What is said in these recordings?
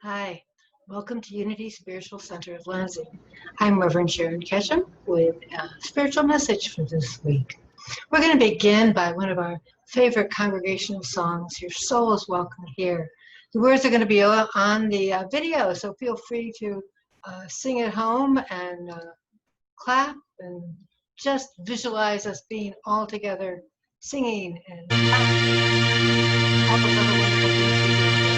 Hi, welcome to Unity Spiritual Center of Lansing. I'm Reverend Sharon Ketchum with a spiritual message for this week. We're going to begin by one of our favorite congregational songs, Your Soul is Welcome Here. The words are going to be on the video, so feel free to sing at home and clap and just visualize us being all together singing and all those other wonderful things we do.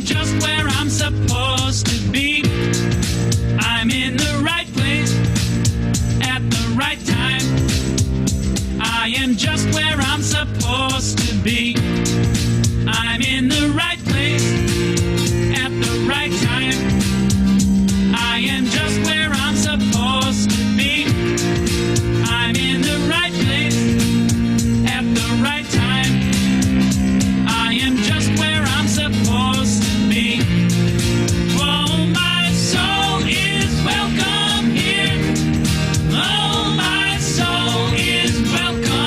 Just where I'm supposed to be. I'm in the right place at the right time. I am just where I'm supposed to be. I'm in the right place at the right time. I am just where I'm supposed to be. Oh, my soul is welcome here. Oh, my soul is welcome.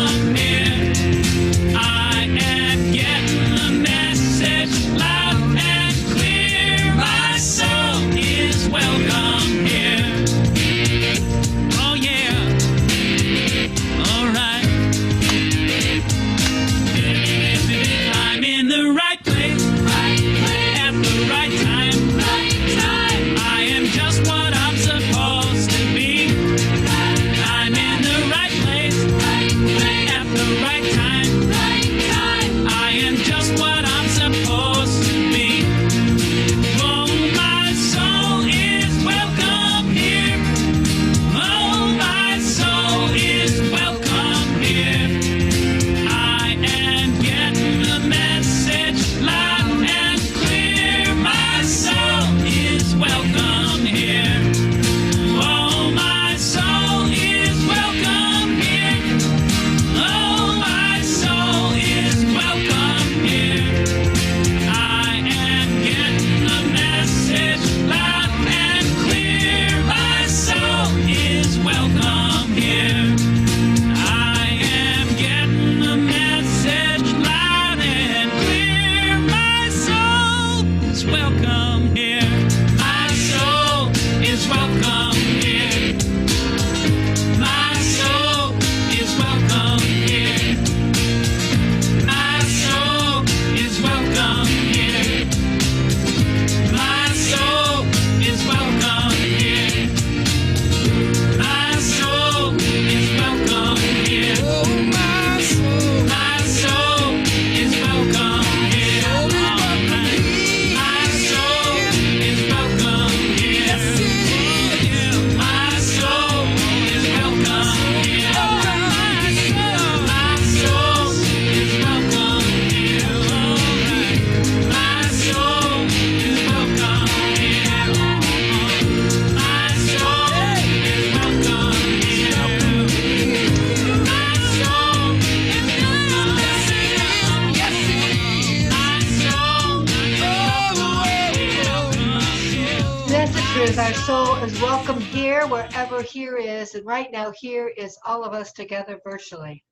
Our soul is welcome here, wherever here is, and right now here is all of us together virtually.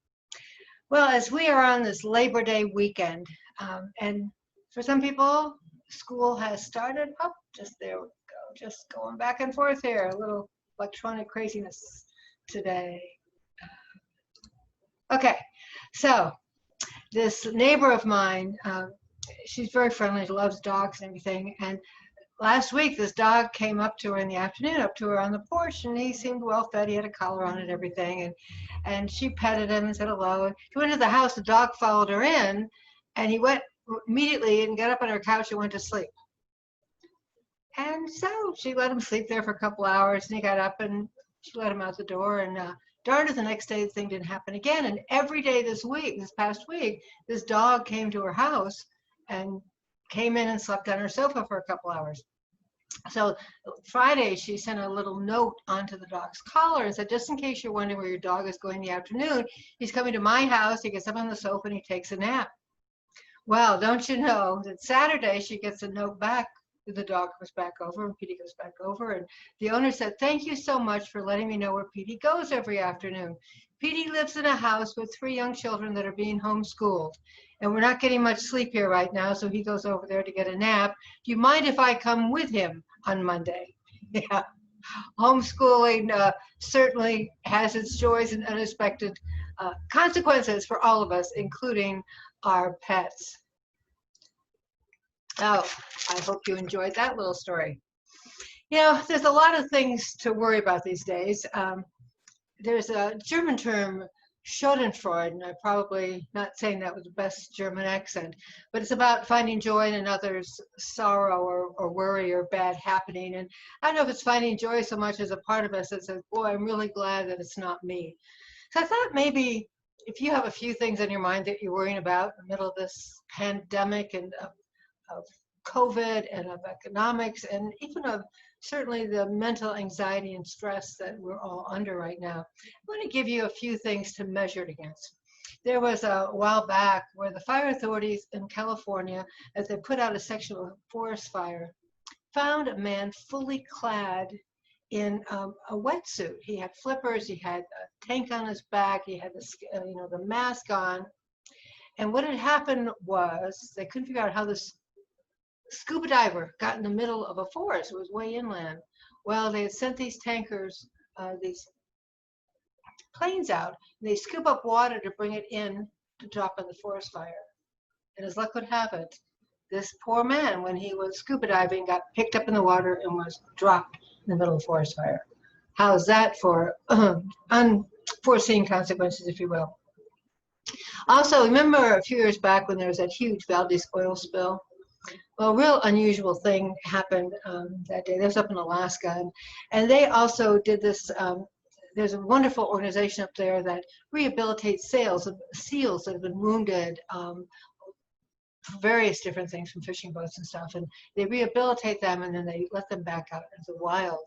Well, as we are on this Labor Day weekend, and for some people, school has started. Oh, just there we go, just going back and forth here, a little electronic craziness today. Okay, so this neighbor of mine, she's very friendly, loves dogs and everything, and last week, this dog came up to her in the afternoon, up to her on the porch, and he seemed well fed. He had a collar on and everything, and she petted him and said hello. And she went to the house. The dog followed her in, and he went immediately and got up on her couch and went to sleep. And so she let him sleep there for a couple hours, and he got up and she let him out the door. And darned it, the next day the thing didn't happen again. And every day this past week, this dog came to her house and came in and slept on her sofa for a couple hours. So Friday, she sent a little note onto the dog's collar and said, just in case you're wondering where your dog is going in the afternoon, he's coming to my house, he gets up on the sofa and he takes a nap. Well, don't you know that Saturday she gets a note back. The dog goes back over and Petey goes back over. And the owner said, thank you so much for letting me know where Petey goes every afternoon. Petey lives in a house with 3 young children that are being homeschooled. And we're not getting much sleep here right now, so he goes over there to get a nap. Do you mind if I come with him on Monday? Yeah. Homeschooling certainly has its joys and unexpected consequences for all of us, including our pets. Oh, I hope you enjoyed that little story. You know, there's a lot of things to worry about these days. There's a German term, Schadenfreude, and I'm probably not saying that with the best German accent, but it's about finding joy in another's sorrow or worry or bad happening. And I don't know if it's finding joy so much as a part of us that says, boy, I'm really glad that it's not me. So I thought maybe if you have a few things on your mind that you're worrying about in the middle of this pandemic and of COVID and of economics and even of certainly the mental anxiety and stress that we're all under right now, I want to give you a few things to measure it against. There was a while back where the fire authorities in California, as they put out a section of a forest fire, found a man fully clad in a wetsuit. He had flippers, he had a tank on his back, he had the mask on. And what had happened was they couldn't figure out how this scuba diver got in the middle of a forest. It was way inland. Well, they had sent these tankers, these planes out, and they scoop up water to bring it in to drop in the forest fire. And as luck would have it, this poor man, when he was scuba diving, got picked up in the water and was dropped in the middle of a forest fire. How's that for unforeseen consequences, if you will? Also, remember a few years back when there was that huge Valdez oil spill? Well, a real unusual thing happened that day. That was up in Alaska. And they also did this. There's a wonderful organization up there that rehabilitates seals that have been wounded for various different things, from fishing boats and stuff. And they rehabilitate them and then they let them back out into the wild.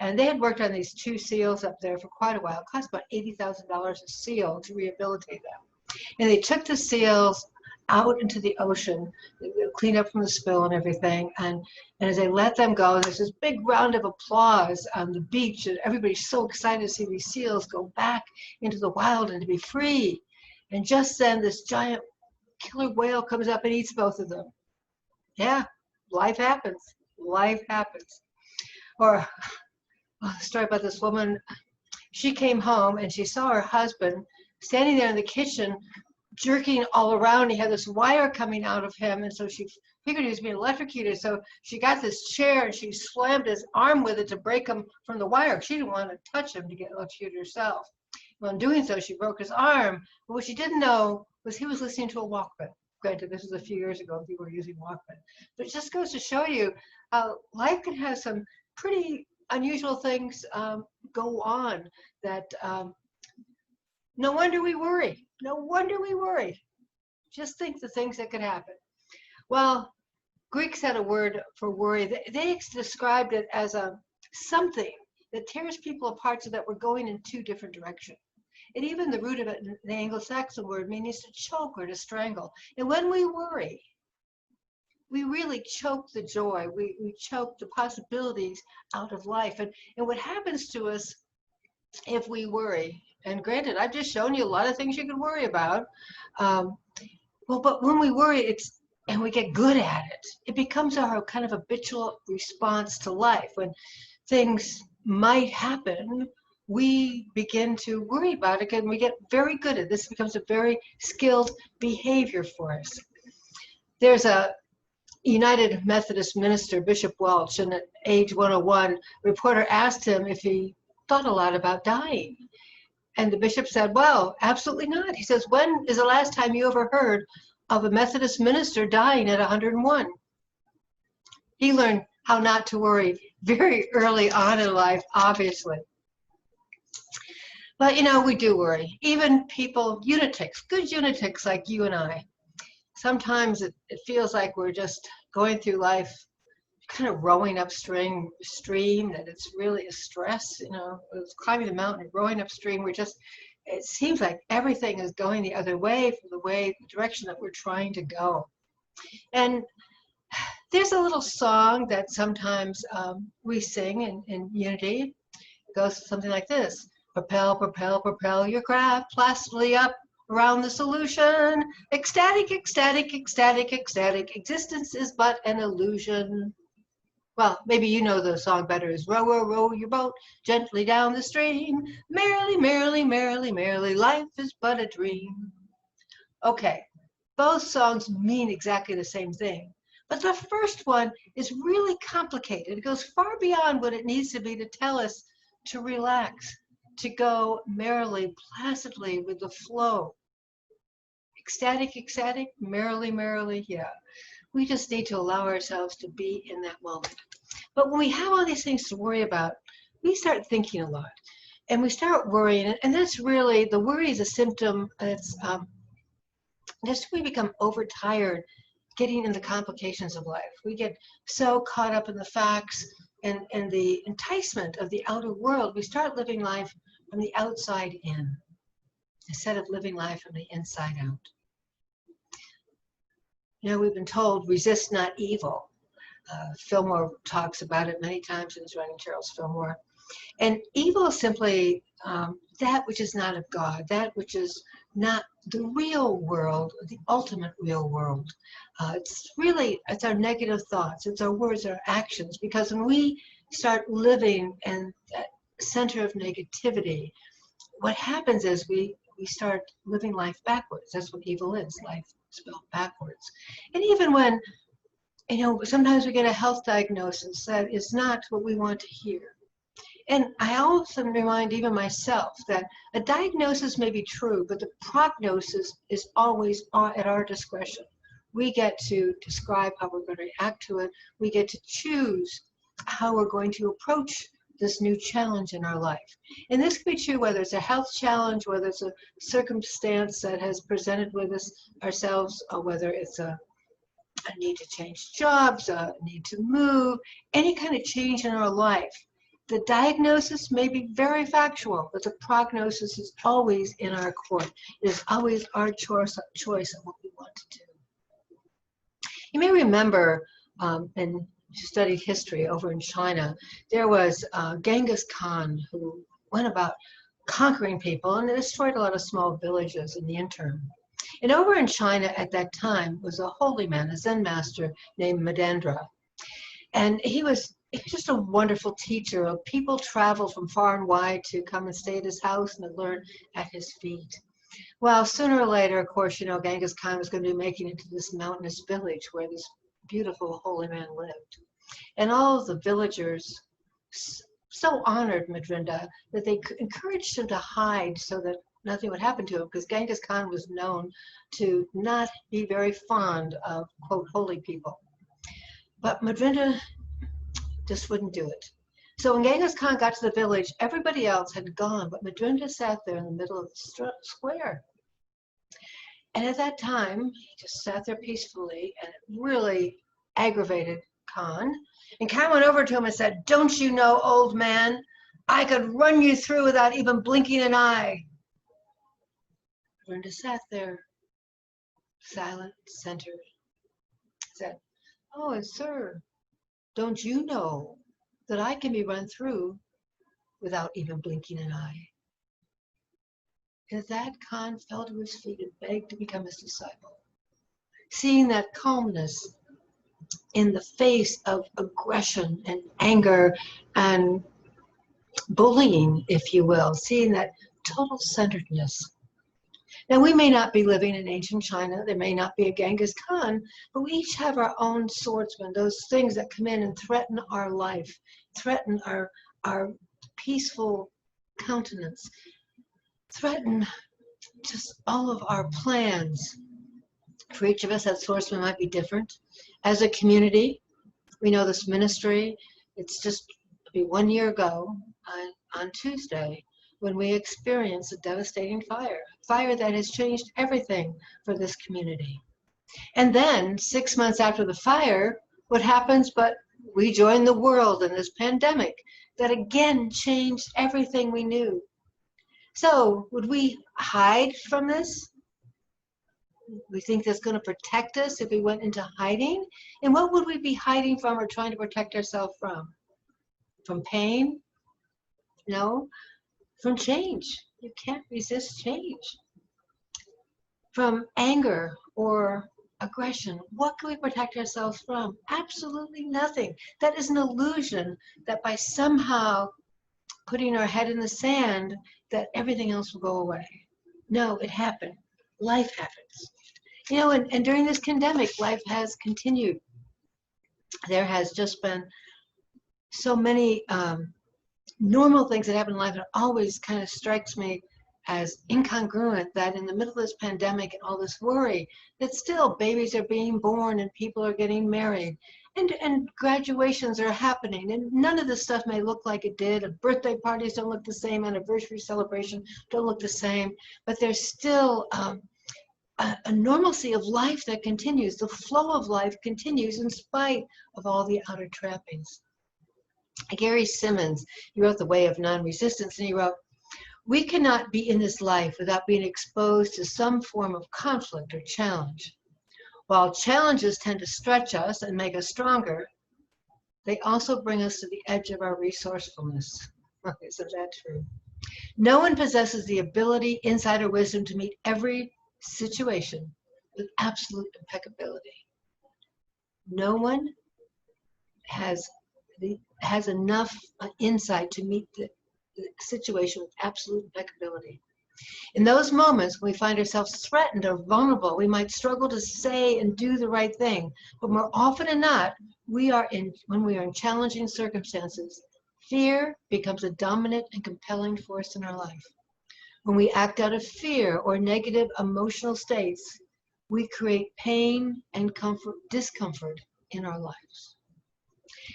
And they had worked on these 2 seals up there for quite a while. It cost about $80,000 a seal to rehabilitate them. And they took the seals out into the ocean, clean up from the spill and everything. And as they let them go, there's this big round of applause on the beach, and everybody's so excited to see these seals go back into the wild and to be free. And just then, this giant killer whale comes up and eats both of them. Yeah, life happens. Life happens. Or a story about this woman. She came home and she saw her husband standing there in the kitchen jerking all around. He had this wire coming out of him, and so she figured he was being electrocuted. So she got this chair and she slammed his arm with it to break him from the wire. She didn't want to touch him to get electrocuted herself. Well, in doing so, she broke his arm. But what she didn't know was he was listening to a Walkman. Granted, this was a few years ago, people were using Walkman. But it just goes to show you how life can have some pretty unusual things go on that no wonder we worry. No wonder we worry. Just think the things that could happen. Well, Greeks had a word for worry. They described it as something that tears people apart so that we're going in 2 different directions. And even the root of it, the Anglo-Saxon word, means to choke or to strangle. And when we worry, we really choke the joy. We choke the possibilities out of life. And what happens to us if we worry, and granted, I've just shown you a lot of things you can worry about. But when we worry, and we get good at it, it becomes our kind of habitual response to life. When things might happen, we begin to worry about it, and we get very good at it. This becomes a very skilled behavior for us. There's a United Methodist minister, Bishop Welch, and at age 101, a reporter asked him if he thought a lot about dying. And the bishop said, well, absolutely not. He says, when is the last time you ever heard of a Methodist minister dying at 101? He learned how not to worry very early on in life, obviously. But, we do worry. Even people, lunatics, good lunatics like you and I. Sometimes it feels like we're just going through life kind of rowing upstream, that it's really a stress, it's climbing the mountain and rowing upstream. It seems like everything is going the other way from the direction that we're trying to go. And there's a little song that sometimes we sing in unity. It goes something like this. Propel, propel, propel your craft placidly up around the solution. Ecstatic, ecstatic, ecstatic, ecstatic. Existence is but an illusion. Well, maybe you know the song better as row, row, row your boat gently down the stream. Merrily, merrily, merrily, merrily, life is but a dream. Okay, both songs mean exactly the same thing. But the first one is really complicated. It goes far beyond what it needs to be to tell us to relax, to go merrily, placidly with the flow. Ecstatic, ecstatic, merrily, merrily, yeah. We just need to allow ourselves to be in that moment. But when we have all these things to worry about, we start thinking a lot. And we start worrying, and that's really, the worry is a symptom. It's just we become overtired getting in the complications of life. We get so caught up in the facts and the enticement of the outer world, we start living life from the outside in instead of living life from the inside out. We've been told, resist not evil. Fillmore talks about it many times in his writing, Charles Fillmore. And evil is simply that which is not of God, that which is not the real world, the ultimate real world. It's our negative thoughts, it's our words, our actions, because when we start living in that center of negativity, what happens is we start living life backwards. That's what evil is, life spelled backwards. And even when, sometimes we get a health diagnosis that is not what we want to hear. And I often remind even myself that a diagnosis may be true, but the prognosis is always at our discretion. We get to describe how we're going to react to it. We get to choose how we're going to approach this new challenge in our life. And this can be true whether it's a health challenge, whether it's a circumstance that has presented with us ourselves, or whether it's a need to change jobs, a need to move, any kind of change in our life. The diagnosis may be very factual, but the prognosis is always in our court. It is always our choice of what we want to do. You may remember, and studied history over in China, there was Genghis Khan who went about conquering people and destroyed a lot of small villages in the interim. And over in China at that time was a holy man, a Zen master named Madendra. And he was just a wonderful teacher. People traveled from far and wide to come and stay at his house and to learn at his feet. Well, sooner or later, of course, Genghis Khan was going to be making it to this mountainous village where this beautiful holy man lived. And all of the villagers so honored Madrinda that they encouraged him to hide so that nothing would happen to him, because Genghis Khan was known to not be very fond of, quote, holy people. But Madrinda just wouldn't do it. So when Genghis Khan got to the village, everybody else had gone, but Madrinda sat there in the middle of the square. And at that time, he just sat there peacefully, and it really aggravated Khan. And Khan went over to him and said, "Don't you know, old man, I could run you through without even blinking an eye." Madrinda sat there, silent, centered, said, "Oh, sir, don't you know that I can be run through without even blinking an eye?" At that, Khan fell to his feet and begged to become his disciple. Seeing that calmness in the face of aggression and anger and bullying, if you will, seeing that total centeredness. Now, we may not be living in ancient China, there may not be a Genghis Khan, but we each have our own swordsmen, those things that come in and threaten our life, threaten our peaceful countenance, threaten just all of our plans. For each of us, that swordsman might be different. As a community, we know this ministry, it's just 1 year ago on Tuesday when we experienced a devastating fire that has changed everything for this community. And then 6 months after the fire, what happens but we joined the world in this pandemic that again changed everything we knew. So would we hide from this? We think that's going to protect us if we went into hiding? And what would we be hiding from or trying to protect ourselves from? From pain? No. From change. You can't resist change. From anger or aggression. What can we protect ourselves from? Absolutely nothing. That is an illusion that by somehow putting our head in the sand, that everything else will go away. No, it happened. Life happens. You know, and during this pandemic, life has continued. There has just been so many normal things that happen in life. It always kind of strikes me as incongruent that in the middle of this pandemic and all this worry, that still babies are being born and people are getting married and graduations are happening, and none of this stuff may look like it did. Birthday parties don't look the same, anniversary celebration don't look the same, but there's still a normalcy of life that continues. The flow of life continues in spite of all the outer trappings. Gary Simmons, he wrote The Way of Non-Resistance, and he wrote, "We cannot be in this life without being exposed to some form of conflict or challenge. While challenges tend to stretch us and make us stronger, they also bring us to the edge of our resourcefulness." Isn't that true? No one possesses the ability, insight, or wisdom to meet every situation with absolute impeccability. No one has enough insight to meet the situation with absolute impeccability. In those moments when we find ourselves threatened or vulnerable, we might struggle to say and do the right thing, but more often than not, when we are in challenging circumstances, fear becomes a dominant and compelling force in our life. When we act out of fear or negative emotional states, we create pain and discomfort in our lives.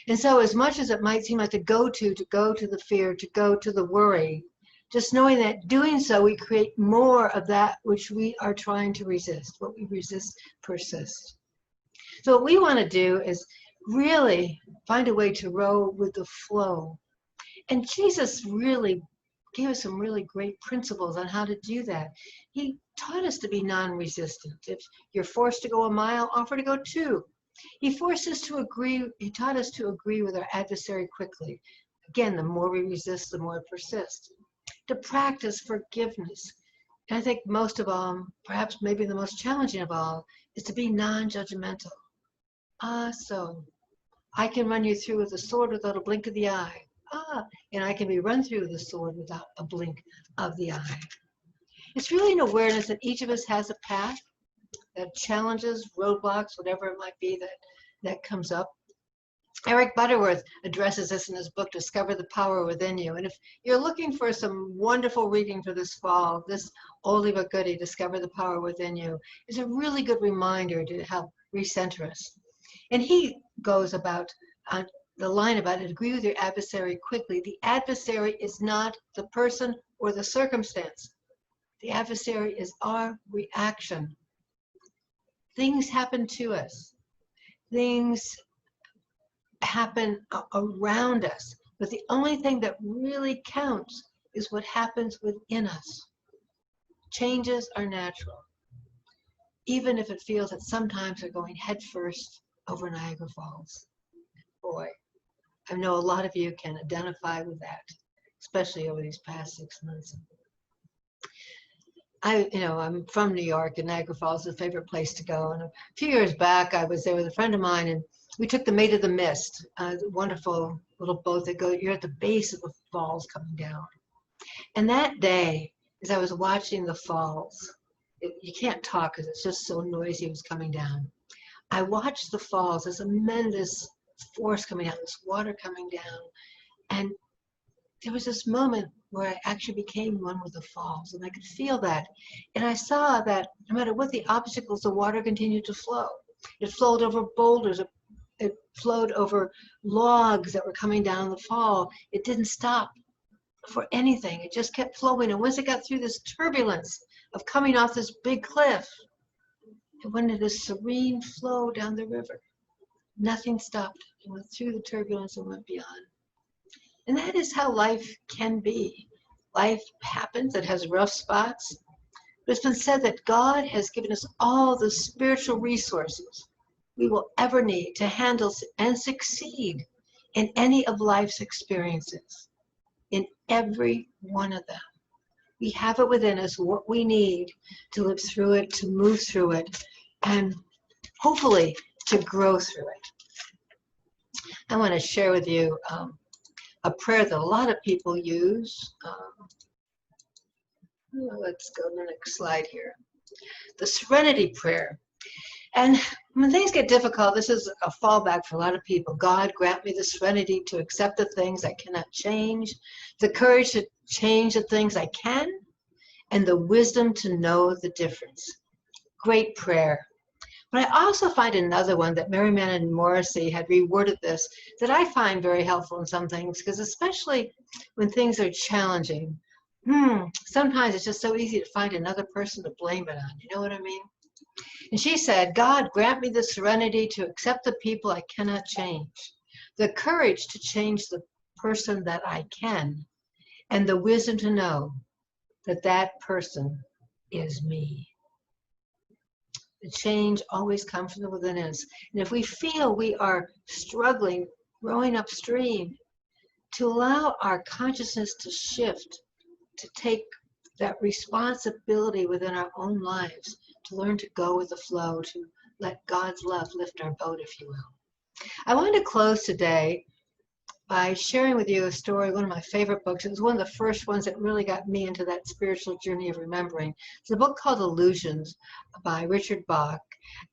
And so as much as it might seem like to go to the fear, to go to the worry, just knowing that doing so, we create more of that which we are trying to resist. What we resist persists. So what we want to do is really find a way to row with the flow. And Jesus really gave us some really great principles on how to do that. He taught us to be non-resistant. If you're forced to go a mile, offer to go 2. He taught us to agree with our adversary quickly. Again, the more we resist, the more it persists. To practice forgiveness. And I think most of all, perhaps maybe the most challenging of all, is to be non-judgmental. So I can run you through with a sword without a blink of the eye. And I can be run through with a sword without a blink of the eye. It's really an awareness that each of us has a path, that challenges, roadblocks, whatever it might be that comes up. Eric Butterworth addresses this in his book, Discover the Power Within You. And if you're looking for some wonderful reading for this fall, this oldie but goodie, Discover the Power Within You, is a really good reminder to help recenter us. And he goes about the line about it, agree with your adversary quickly. The adversary is not the person or the circumstance. The adversary is our reaction. Things happen to us. Things happen around us. But the only thing that really counts is what happens within us. Changes are natural, even if it feels that sometimes they're going headfirst over Niagara Falls. Boy, I know a lot of you can identify with that, especially over these past 6 months. I'm from New York, and Niagara Falls is a favorite place to go. And a few years back, I was there with a friend of mine, and we took the Maid of the Mist, a wonderful little boat that you're at the base of the falls coming down. And that day, as I was watching the falls, you can't talk because it's just so noisy. It was coming down. I watched the falls, this tremendous force coming down, this water coming down, and there was this moment where I actually became one with the falls, and I could feel that. And I saw that no matter what the obstacles, the water continued to flow. It flowed over boulders, it flowed over logs that were coming down the fall. It didn't stop for anything. It just kept flowing. And once it got through this turbulence of coming off this big cliff, it went into this serene flow down the river. nothing stopped. It went through the turbulence and went beyond. And that is how life can be. Life happens, it has rough spots. But it's been said that God has given us all the spiritual resources we will ever need to handle and succeed in any of life's experiences, in every one of them. We have it within us, what we need to live through it, to move through it, and hopefully to grow through it. I want to share with you a prayer that a lot of people use. Let's go to the next slide here. The Serenity Prayer. And when things get difficult, this is a fallback for a lot of people. God, grant me the serenity to accept the things I cannot change, the courage to change the things I can, and the wisdom to know the difference. Great prayer. But I also find another one that Mary Manning Morrissey had reworded this that I find very helpful in some things, because especially when things are challenging, sometimes it's just so easy to find another person to blame it on. You know what I mean? And she said, God, grant me the serenity to accept the people I cannot change, the courage to change the person that I can, and the wisdom to know that that person is me. The change always comes from within us. And if we feel we are struggling, rowing upstream, to allow our consciousness to shift, to take that responsibility within our own lives, to learn to go with the flow, to let God's love lift our boat, if you will. I wanted to close today by sharing with you a story, one of my favorite books. It was one of the first ones that really got me into that spiritual journey of remembering. It's a book called Illusions by Richard Bach.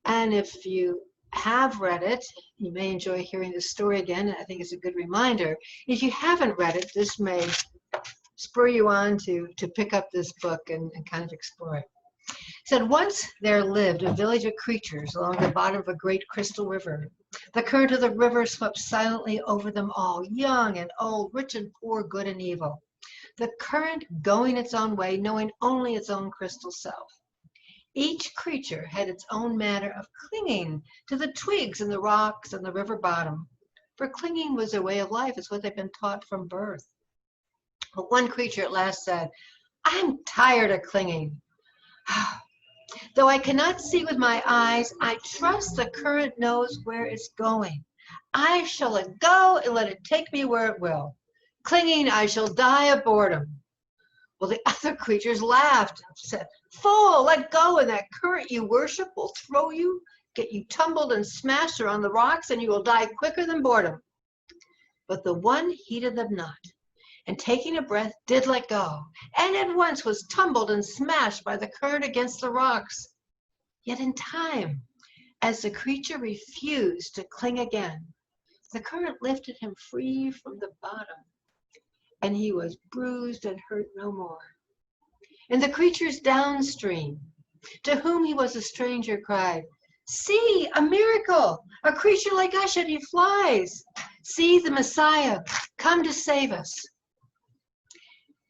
And if you have read it, you may enjoy hearing the story again. I think it's a good reminder. If you haven't read it, this may spur you on to pick up this book and kind of explore it. It said, once there lived a village of creatures along the bottom of a great crystal river. The current of the river swept silently over them all, young and old, rich and poor, good and evil. The current going its own way, knowing only its own crystal self. Each creature had its own manner of clinging to the twigs and the rocks and the river bottom. For clinging was their way of life. It's what they've been taught from birth. But one creature at last said, I'm tired of clinging. Though I cannot see with my eyes, I trust the current knows where it's going. I shall let go and let it take me where it will. Clinging, I shall die of boredom. Well, the other creatures laughed and said, Fool, let go, and that current you worship will throw you, get you tumbled and smashed around the rocks, and you will die quicker than boredom. But the one heeded them not, and taking a breath, did let go, and at once was tumbled and smashed by the current against the rocks. Yet in time, as the creature refused to cling again, the current lifted him free from the bottom, and he was bruised and hurt no more. And the creatures downstream, to whom he was a stranger, cried, See, a miracle! A creature like us, yet he flies. See the Messiah, come to save us.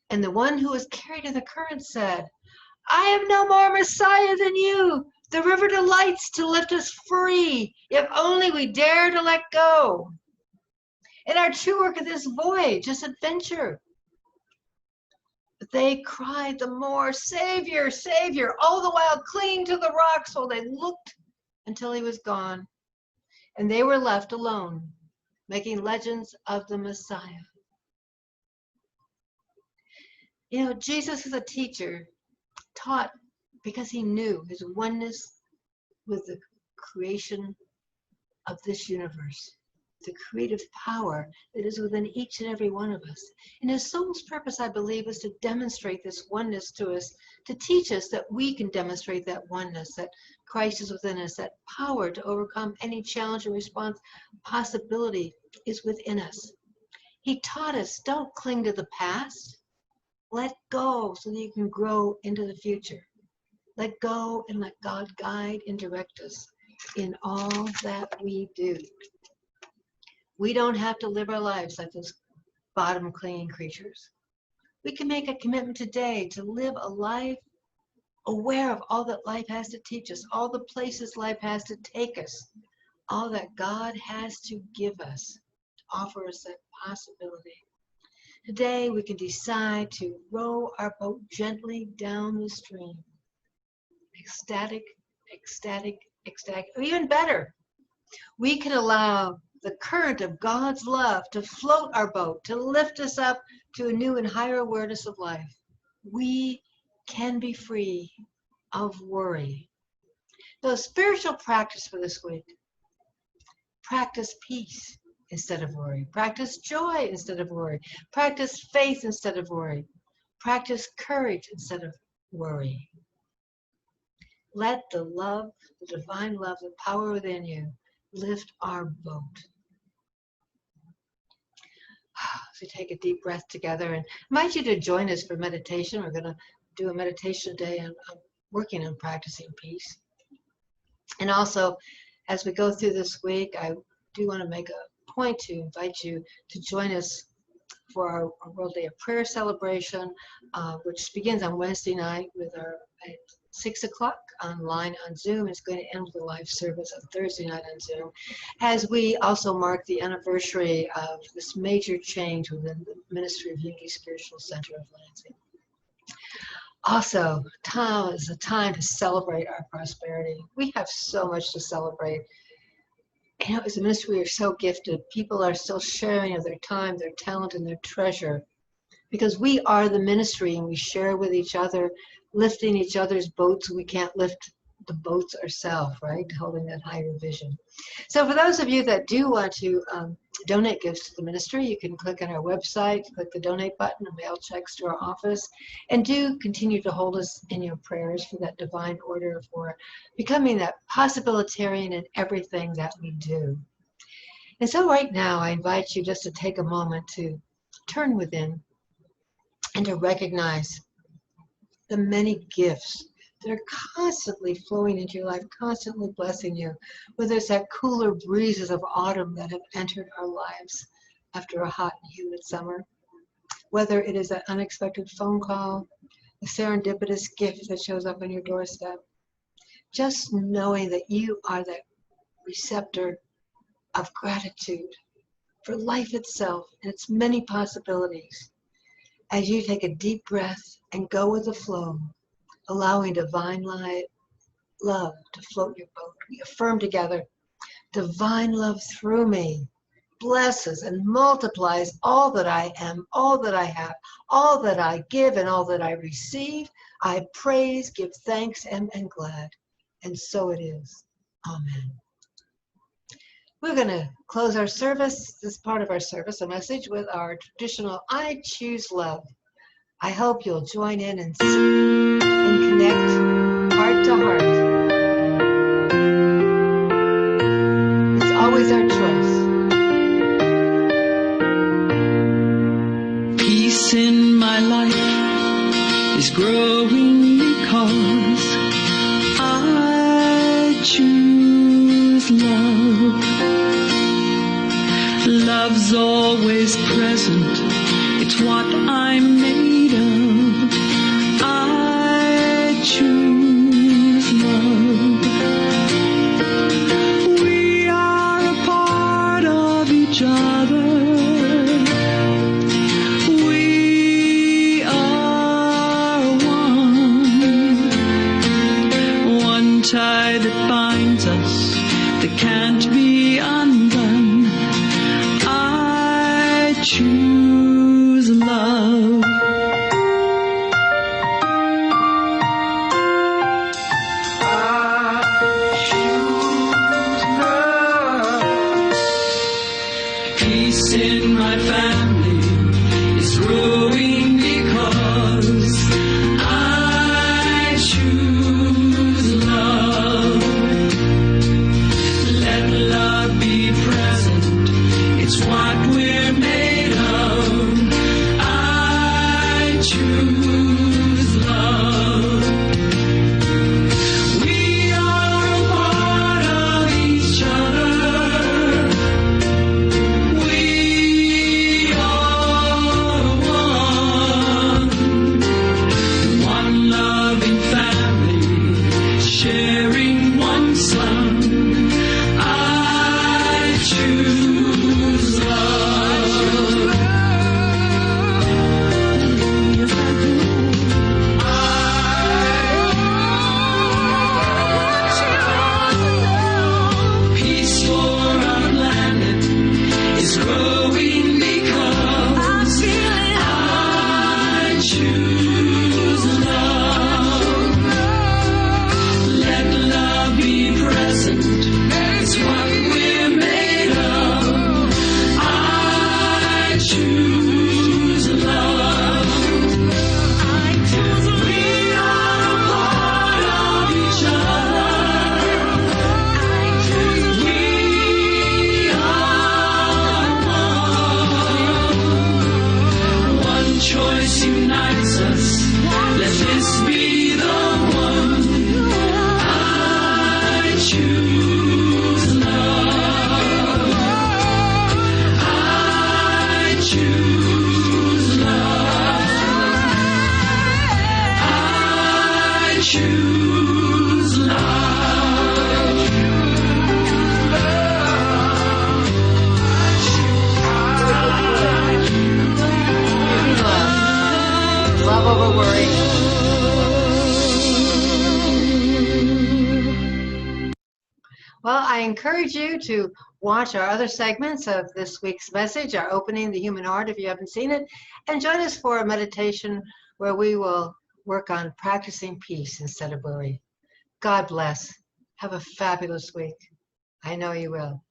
And the one who was carried in the current said, I am no more Messiah than you. The river delights to lift us free, if only we dare to let go. And our true work of this voyage, this adventure. But they cried the more, Savior, Savior, all the while clinging to the rocks while they looked until he was gone. And they were left alone, making legends of the Messiah. You know, Jesus as a teacher taught because he knew his oneness with the creation of this universe, the creative power that is within each and every one of us. And his soul's purpose, I believe, is to demonstrate this oneness to us, to teach us that we can demonstrate that oneness, that Christ is within us, that power to overcome any challenge and response possibility is within us. He taught us, don't cling to the past. Let go so that you can grow into the future. Let go and let God guide and direct us in all that we do. We don't have to live our lives like those bottom clinging creatures. We can make a commitment today to live a life aware of all that life has to teach us, all the places life has to take us, all that God has to give us, to offer us that possibility. Today we can decide to row our boat gently down the stream. Ecstatic, ecstatic, ecstatic, or even better, we can allow the current of God's love to float our boat, to lift us up to a new and higher awareness of life. We can be free of worry. So spiritual practice for this week. Practice peace instead of worry. Practice joy instead of worry. Practice faith instead of worry. Practice courage instead of worry. Let the love, the divine love, the power within you lift our boat. So take a deep breath together and invite you to join us for meditation. We're going to do a meditation day, and I'm working on practicing peace. And also, as we go through this week, I do want to make a point to invite you to join us for our World Day of Prayer celebration, which begins on Wednesday night with our at 6 o'clock online on Zoom. It's going to end with a live service on Thursday night on Zoom, as we also mark the anniversary of this major change within the Ministry of Unity Spiritual Center of Lansing. Also, time is a time to celebrate our prosperity. We have so much to celebrate. You know, as a ministry, we are so gifted. People are still sharing of their time, their talent, and their treasure, because we are the ministry and we share with each other, lifting each other's boats. We can't lift the boats ourselves, right? Holding that higher vision. So for those of you that do want to donate gifts to the ministry, you can click on our website, click the donate button, and mail checks to our office, and do continue to hold us in your prayers for that divine order, for becoming that possibilitarian in everything that we do. And so right now, I invite you just to take a moment to turn within and to recognize the many gifts that are constantly flowing into your life, constantly blessing you, whether it's that cooler breezes of autumn that have entered our lives after a hot and humid summer, whether it is that unexpected phone call, a serendipitous gift that shows up on your doorstep, just knowing that you are that receptor of gratitude for life itself and its many possibilities. As you take a deep breath and go with the flow, allowing divine light, love to float your boat. We affirm together, divine love through me blesses and multiplies all that I am, all that I have, all that I give, and all that I receive. I praise, give thanks, and am glad. And so it is. Amen. We're going to close our service, this part of our service, a message, with our traditional I Choose Love. I hope you'll join in and connect heart to heart. It's always our choice. Peace in my life is growing because I choose love. Love's always present, it's what I'm made of. I choose love. We are a part of each other. We are one tie that binds us, that can't be undone. I choose love. choose love. Love over worry. Well, I encourage you to watch our other segments of this week's message, our Opening the Human Heart, if you haven't seen it, and join us for a meditation where we will work on practicing peace instead of worry. God bless. Have a fabulous week. I know you will.